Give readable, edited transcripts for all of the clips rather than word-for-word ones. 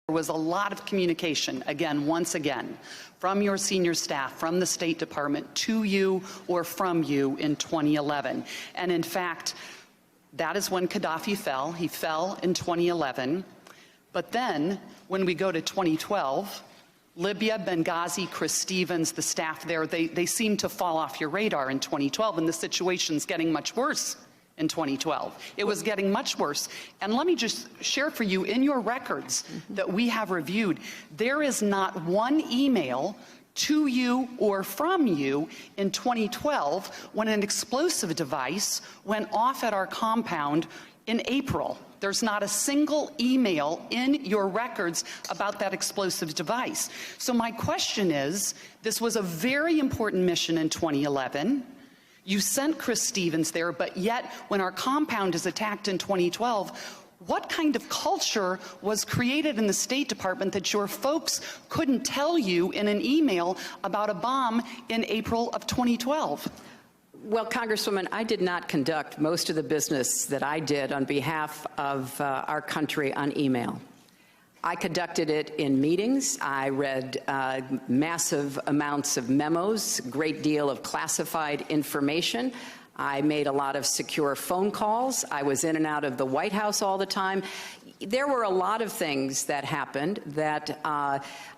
There was a lot of communication, once again, from your senior staff, from the State Department, to you or from you in 2011. And in fact, that is when Gaddafi fell. He fell in 2011. But then, when we go to 2012, Libya, Benghazi, Chris Stevens, the staff there, they seem to fall off your radar in 2012, and the situation's getting much worse in 2012. It was getting much worse. And let me just share for you, in your records that we have reviewed, there is not one email to you or from you in 2012 when an explosive device went off at our compound in April. There's not a single email in your records about that explosive device. So my question is, this was a very important mission in 2011. You sent Chris Stevens there, but yet when our compound is attacked in 2012, what kind of culture was created in the State Department that your folks couldn't tell you in an email about a bomb in April of 2012? Well, Congresswoman, I did not conduct most of the business that I did on behalf of our country on email. I conducted it in meetings. I read massive amounts of memos, great deal of classified information. I made a lot of secure phone calls. I was in and out of the White House all the time. There were a lot of things that happened that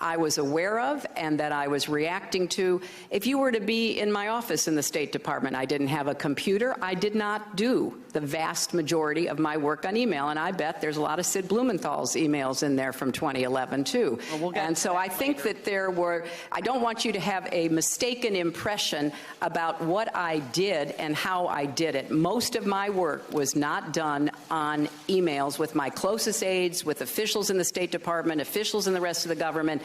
I was aware of and that I was reacting to. If you were to be in my office in the State Department, I didn't have a computer. I did not do the vast majority of my work on email, and I bet there's a lot of Sid Blumenthal's emails in there from 2011, too. Well, and so I think that there were, I don't want you to have a mistaken impression about what I did and how I did it. Most of my work was not done on emails with my closest aides, with officials in the State Department, officials in the rest of the government,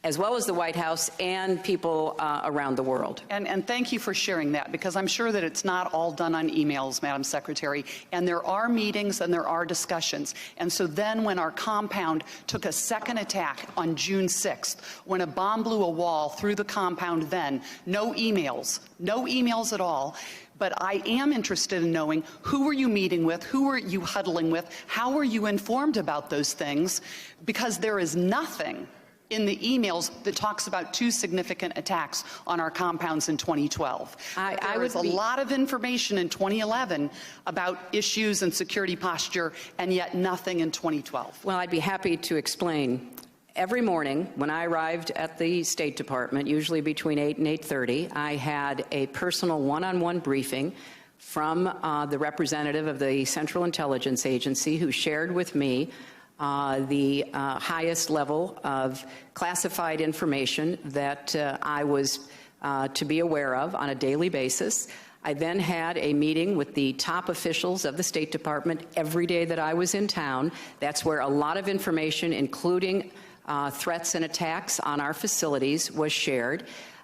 as well as the White House and people around the world. And thank you for sharing that, because I'm sure that it's not all done on emails, Madam Secretary, and there are meetings and there are discussions. And so then when our compound took a second attack on June 6th, when a bomb blew a wall through the compound then, no emails at all. But I am interested in knowing, who were you meeting with? Who were you huddling with? How were you informed about those things? Because there is nothing in the emails that talks about two significant attacks on our compounds in 2012. There was a lot of information in 2011 about issues and security posture, and yet nothing in 2012. Well, I'd be happy to explain. Every morning when I arrived at the State Department, usually between 8 and 8:30, I had a personal one-on-one briefing from the representative of the Central Intelligence Agency, who shared with me the highest level of classified information that I was to be aware of on a daily basis. I then had a meeting with the top officials of the State Department every day that I was in town. That's where a lot of information, including threats and attacks on our facilities, was shared.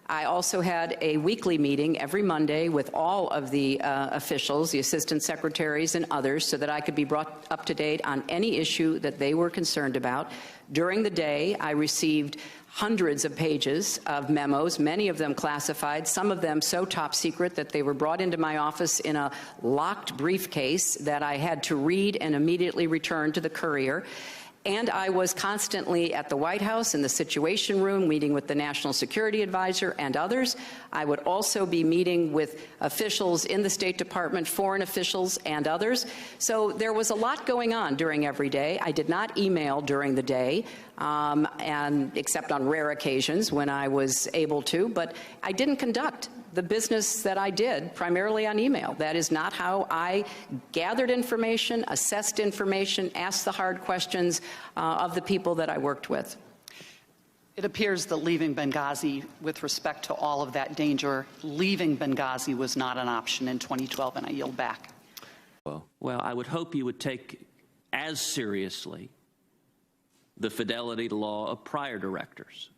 I also had a weekly meeting every Monday with all of the officials, the assistant secretaries and others, so that I could be brought up to date on any issue that they were concerned about. During the day, I received hundreds of pages of memos, many of them classified, some of them so top secret that they were brought into my office in a locked briefcase that I had to read and immediately return to the courier. And I was constantly at the White House in the Situation Room, meeting with the National Security Advisor and others. I would also be meeting with officials in the State Department, foreign officials and others. So there was a lot going on during every day. I did not email during the day, and except on rare occasions when I was able to, but I didn't conduct the business that I did primarily on email. That is not how I gathered information, assessed information, asked the hard questions of the people that I worked with. It appears that leaving Benghazi, with respect to all of that danger, leaving Benghazi was not an option in 2012, and I yield back. Well, I would hope you would take as seriously the fidelity to law of prior directors.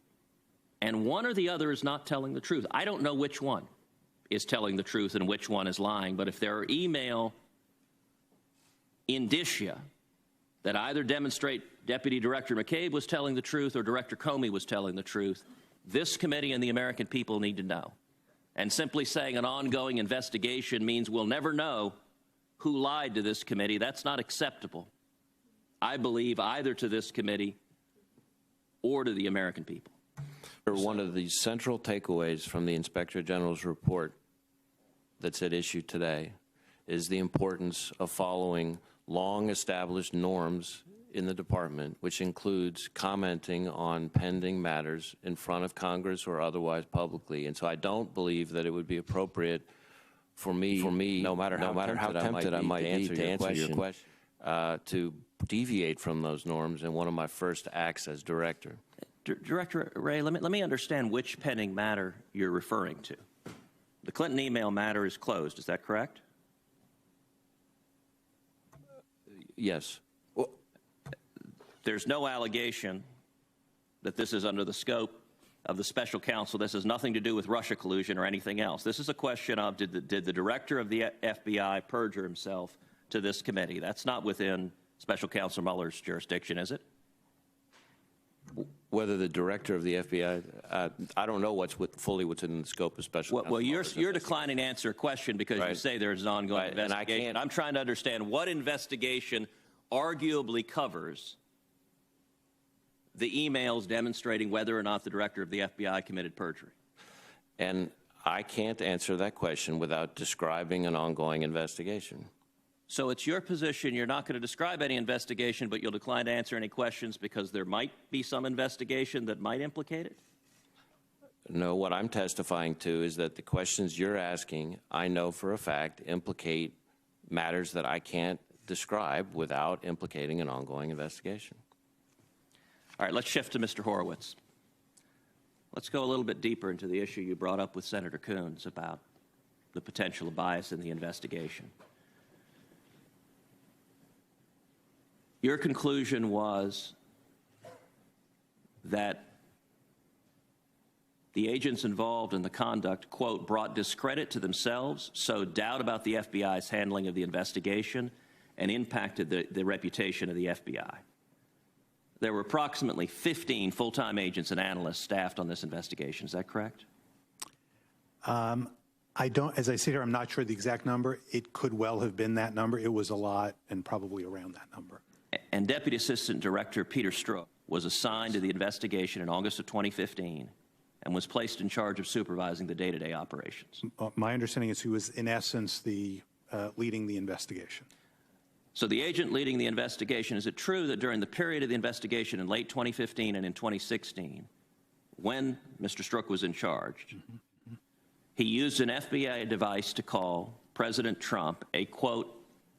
And one or the other is not telling the truth. I don't know which one is telling the truth and which one is lying, but if there are email indicia that either demonstrate Deputy Director McCabe was telling the truth or Director Comey was telling the truth, this committee and the American people need to know. And simply saying an ongoing investigation means we'll never know who lied to this committee. That's not acceptable, I believe, either to this committee or to the American people? One of the central takeaways from the Inspector General's report that's at issue today is the importance of following long-established norms in the department, which includes commenting on pending matters in front of Congress or otherwise publicly. And so I don't believe that it would be appropriate for me, no matter how tempted I might be to answer your question, to deviate from those norms in one of my first acts as director. Director Wray, let me understand which pending matter you're referring to. The Clinton email matter is closed, is that correct? Yes. There's no allegation that this is under the scope of the special counsel. This has nothing to do with Russia collusion or anything else. This is a question of did the director of the FBI perjure himself to this committee? That's not within special counsel Mueller's jurisdiction, is it? Whether the director of the FBI, I don't know what's fully within the scope of special counsel. Well, you're declining to answer a question because you say there's an ongoing investigation. I'm trying to understand what investigation arguably covers the emails demonstrating whether or not the director of the FBI committed perjury. And I can't answer that question without describing an ongoing investigation. So it's your position you're not going to describe any investigation, but you'll decline to answer any questions because there might be some investigation that might implicate it? No, what I'm testifying to is that the questions you're asking, I know for a fact, implicate matters that I can't describe without implicating an ongoing investigation. All right, let's shift to Mr. Horowitz. Let's go a little bit deeper into the issue you brought up with Senator Coons about the potential of bias in the investigation. Your conclusion was that the agents involved in the conduct, quote, brought discredit to themselves, sowed doubt about the FBI's handling of the investigation, and impacted the reputation of the FBI. There were approximately 15 full-time agents and analysts staffed on this investigation. Is that correct? As I sit here, I'm not sure the exact number. It could well have been that number. It was a lot and probably around that number. And Deputy Assistant Director Peter Strzok was assigned to the investigation in August of 2015 and was placed in charge of supervising the day-to-day operations. My understanding is he was, in essence, leading the investigation. So the agent leading the investigation, is it true that during the period of the investigation in late 2015 and in 2016, when Mr. Strzok was in charge, he used an FBI device to call President Trump a, quote,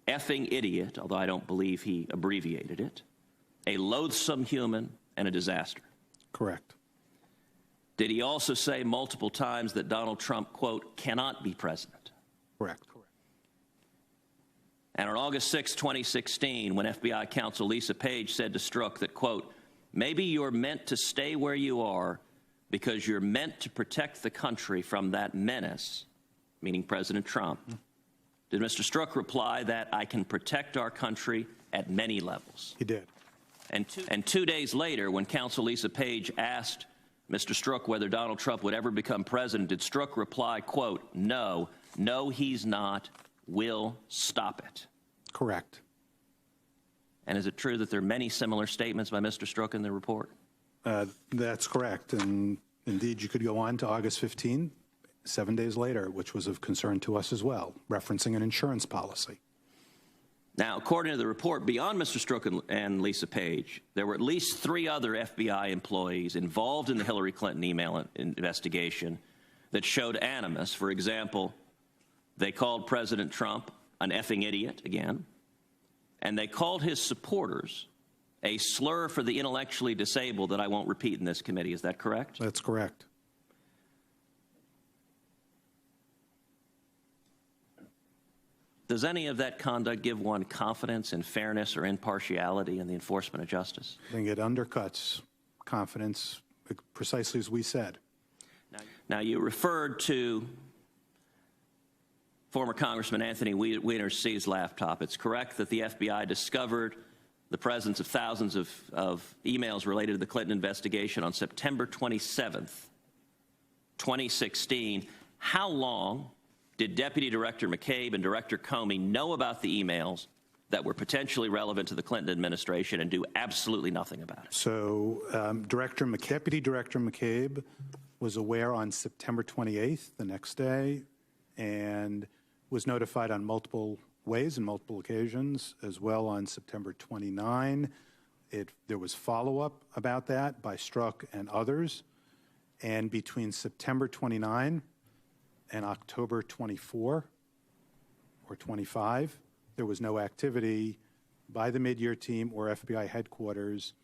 effing idiot, although I don't believe he abbreviated it, a loathsome human, and a disaster? Correct. Did he also say multiple times that Donald Trump, quote, cannot be president? Correct. And on August 6, 2016, when FBI counsel Lisa Page said to Strzok that, quote, maybe you're meant to stay where you are because you're meant to protect the country from that menace, meaning President Trump, did Mr. Strzok reply that I can protect our country at many levels? He did. And 2 days later, when counsel Lisa Page asked Mr. Strzok whether Donald Trump would ever become president, did Strzok reply, quote, no, he's not, will stop it? Correct. And is it true that there are many similar statements by Mr. Strzok in the report? That's correct. And indeed, you could go on to August 15, 7 days later, which was of concern to us as well, referencing an insurance policy. Now, according to the report, beyond Mr. Strzok and Lisa Page, there were at least 3 other FBI employees involved in the Hillary Clinton email investigation that showed animus. For example, they called President Trump an effing idiot, again, and they called his supporters a slur for the intellectually disabled that I won't repeat in this committee. Is that correct? That's correct. Does any of that conduct give one confidence in fairness or impartiality in the enforcement of justice? I think it undercuts confidence, precisely as we said. Now, you referred to former Congressman Anthony Weiner's seized laptop. It's correct that the FBI discovered the presence of thousands of emails related to the Clinton investigation on September 27th, 2016. How long did Deputy Director McCabe and Director Comey know about the emails that were potentially relevant to the Clinton administration and do absolutely nothing about it? So Deputy Director McCabe was aware on September 28th, the next day, and was notified on multiple ways and multiple occasions, as well on September 29. There was follow-up about that by Strzok and others, and between September 29 and October 24 or 25, there was no activity by the mid-year team or FBI headquarters,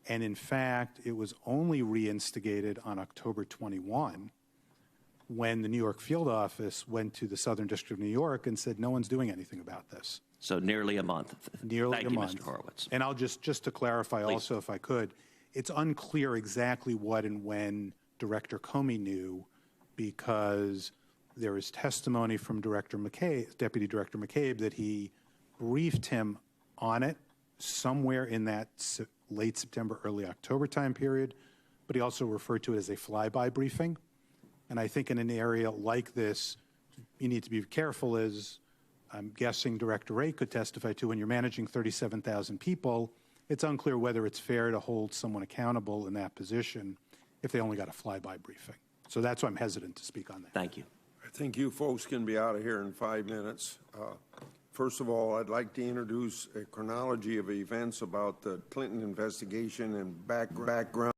and in fact, it was only reinstigated on October 21 when the New York field office went to the Southern District of New York and said, no one's doing anything about this. So nearly a month. Nearly Thank a you, month. Mr. Horowitz. And I'll just to clarify Please. also, if I could, it's unclear exactly what and when Director Comey knew, because there is testimony from Deputy Director McCabe, that he briefed him on it somewhere in that late September, early October time period, but he also referred to it as a flyby briefing. And I think in an area like this, you need to be careful, as I'm guessing Director Wray could testify to. When you're managing 37,000 people, it's unclear whether it's fair to hold someone accountable in that position if they only got a flyby briefing. So that's why I'm hesitant to speak on that. Thank you. I think you folks can be out of here in 5 minutes. First of all, I'd like to introduce a chronology of events about the Clinton investigation and background.